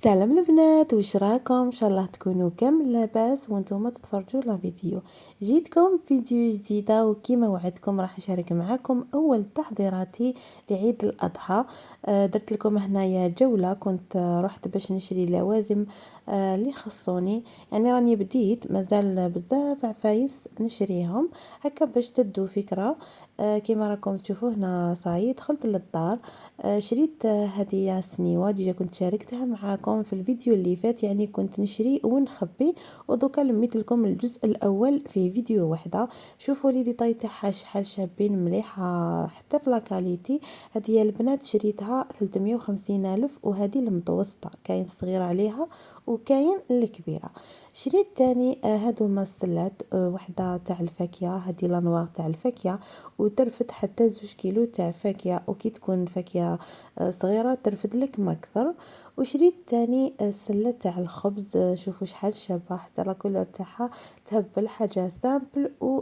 سلام البنات، واش راكم؟ ان شاء الله تكونوا كامل لاباس وانتم تتفرجوا لا فيديو. جيتكم فيديو جديده وكما وعدتكم راح نشارك معكم اول تحضيراتي لعيد الاضحى. درت لكم هنايا جوله، كنت رحت باش نشري لوازم اللي خصوني. يعني راني بديت، مازال بزاف عفايس نشريهم هكا باش تدوا فكره. كما راكم تشوفوا هنا صايي دخلت للدار. شريت هدية سنيوة ديجا كنت شاركتها معاكم في الفيديو اللي فات، يعني كنت نشري ونخبي، ودوكا لميت لكم الجزء الاول في فيديو واحدة. شوفوا لي ديطاي تاعها شحال شابين، مليحة حتى في لاكاليتي. هدية البنات شريتها 350 الف، وهذه المتوسطة، كاين صغيرة عليها وكاين الكبيرة. شريت تاني هادو السلات، وحدة تاع الفاكهة، هذه لانواغ تاع الفاكهة، وترفد حتى 2 كيلو تاع فاكهة، وكي تكون فاكهة صغيرة ترفد لك ما اكثر. وشريت تاني السلة تاع الخبز، شوفوا شحال شابة، حتى لا كولور تاعها تهبل، حاجة سامبل و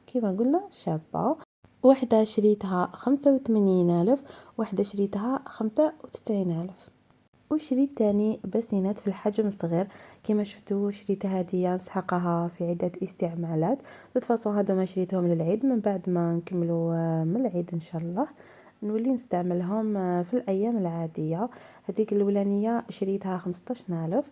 كيما قلنا شابة. وحدة شريتها 85 ألف، وحدة شريتها 95 ألف. وشريت تاني باسينات في الحجم الصغير، كما شفتوا شريتها هدية نسحقها في عدة استعمالات. تتفاصوا هادو ما شريتهم للعيد، من بعد ما نكملوا من العيد ان شاء الله نولي نستعملهم في الايام العادية. هذيك الاولانية شريتها 15 ألف.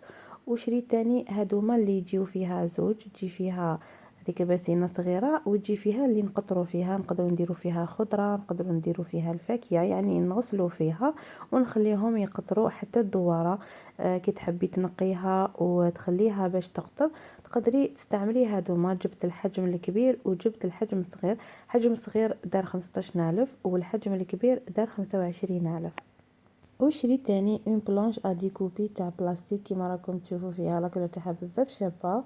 وشريت تاني هادوما اللي يجيو فيها زوج، تجي فيها هذيك باسينه صغيره وتجي فيها اللي نقطروا فيها، نقدروا نديروا فيها خضره، نقدروا نديروا فيها الفاكهه، يعني نغسلوا فيها ونخليهم يقطروا حتى الدواره. كي تحبي تنقيها وتخليها باش تقطر، تقدري تستعملي هذوما. جبت الحجم الكبير وجبت الحجم الصغير. الحجم الصغير دار 15 ألف، والحجم الكبير دار 25 ألف. وشريت تاني اون بلانش اديكوبي تاع بلاستيك، كيما راكم تشوفوا فيها لاكولور تاعها بزاف شابه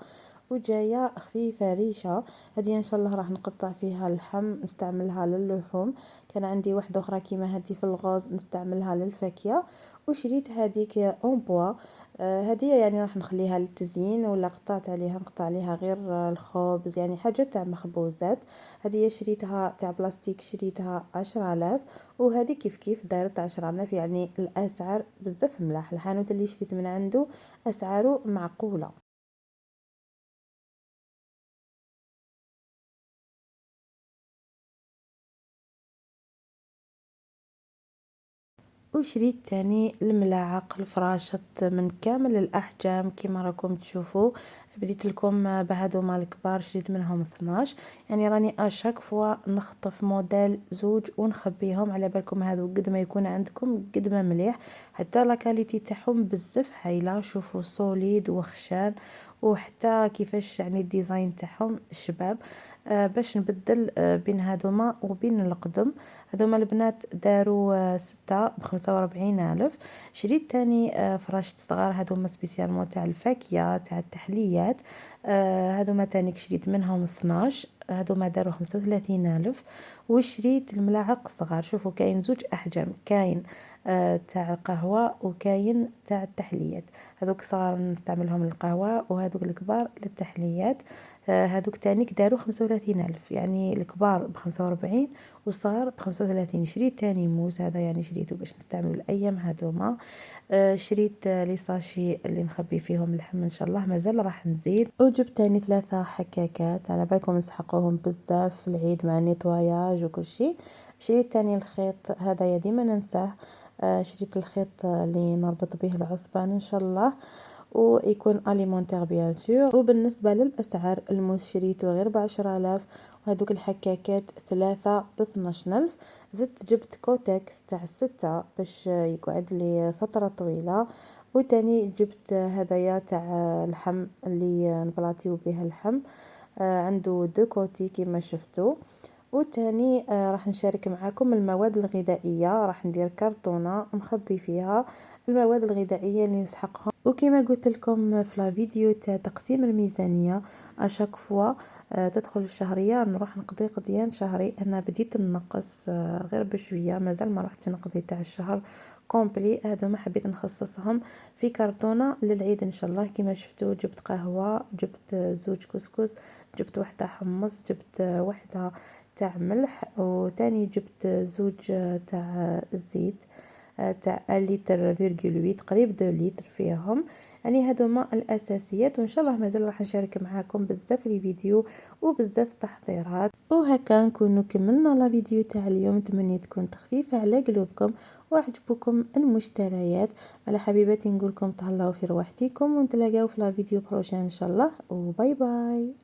وجايه خفيفه ريشه. هذه ان شاء الله راح نقطع فيها اللحم، نستعملها للحوم. كان عندي واحده اخرى كيما هذه في الغاز، نستعملها للفاكهه. وشريت هذيك اون بوا، هدية يعني راح نخليها للتزيين، ولا قطعت عليها نقطع عليها غير الخبز، يعني حاجة تاع مخبوزات. هدية شريتها تاع بلاستيك، شريتها 10 آلاف. وهذه كيف كيف دارت 10 آلاف، يعني الأسعار بزاف ملاح. الحانوت اللي شريت من عنده أسعاره معقولة. وشريت تاني الملاعق الفراشط من كامل الاحجام كما راكم تشوفوا. بديت لكم بهادو مال الكبار، شريت منهم 12. يعني راني اشاك فوا نخطف موديل زوج ونخبيهم، على بالكم هادو قد ما يكون عندكم قد ما مليح. حتى لا كاليتي تاعهم بزاف هايله، شوفوا سوليد وخشان، وحتى كيفاش يعني الديزاين تاعهم شباب. باش نبدل بين هادوما وبين القدم. هذوما البنات داروا 6 ب45 ألف. شريت تاني فراشة صغار، هذوما سبيسيالمون تاع الفاكهة تاع التحليات. هذوما تاني شريت منهم 12، هذوما داروا 35 ألف. وشريت الملاعق الصغار، شوفوا كاين زوج أحجام، كاين تاع القهوة وكاين تاع التحليات. هذوك صغار نستعملهم للقهوة، وهذوك الكبار للتحليات. هذوك تانيك داروا 35 ألف، يعني الكبار ب45 والصغار ب35. شريت تاني موز، هذا يعني شريته باش نستعملو الأيام هذوما. شريت لي ساشي اللي نخبي فيهم اللحم، ان شاء الله مازال راح نزيد. وجبت تاني 3 حكاكات، على بالكم نسحقوهم بزاف في العيد مع النيطواياج وكل شيء. شريت تاني الخيط، هذا ديما ننساه. شريت الخيط اللي نربط به العصبان ان شاء الله، ويكون اليمونتير بيان سور. وبالنسبه للاسعار، الموس شريته غير ب10 آلاف، وهذوك الحكاكات 3 ب12 ألف. زدت جبت كوتكس تاع 6 باش يقعد لي فتره طويله. وتاني جبت هدايا تاع اللحم اللي نبلاطيو به اللحم، عنده 2 كوتي كما شفتوا. وتاني راح نشارك معاكم المواد الغذائيه، راح ندير كرتونه نخبي فيها المواد الغذائيه اللي نسحقهم. وكما قلت لكم في لا فيديو تاع تقسيم الميزانيه، اشاك فوا تدخل الشهريه نروح نقضي قضيان شهري. انا بديت نقص غير بشويه، مازال ما رحتش نقضي تاع الشهر كومبلي. هادو ما حبيت نخصصهم في كرتونه للعيد ان شاء الله. كما شفتوا جبت قهوه، جبت زوج كسكس، جبت وحده حمص، جبت وحده تاع ملح، وتاني جبت زوج تاع الزيت. تاع 1 لتر فيرغول 8 قريب 2 لتر فيهم. يعني هادو هما الاساسيات، وان شاء الله مازال راح نشارك معاكم بزاف لي فيديو وبزاف تحضيرات. وهكا نكونوا كملنا لا فيديو تاع اليوم. نتمنى تكون تخفيفه على قلوبكم وعجبكم المشتريات. على حبيباتي نقولكم تهلاو في رواحتكم، ونتلاقاو في لا فيديو بروشين ان شاء الله، وباي باي.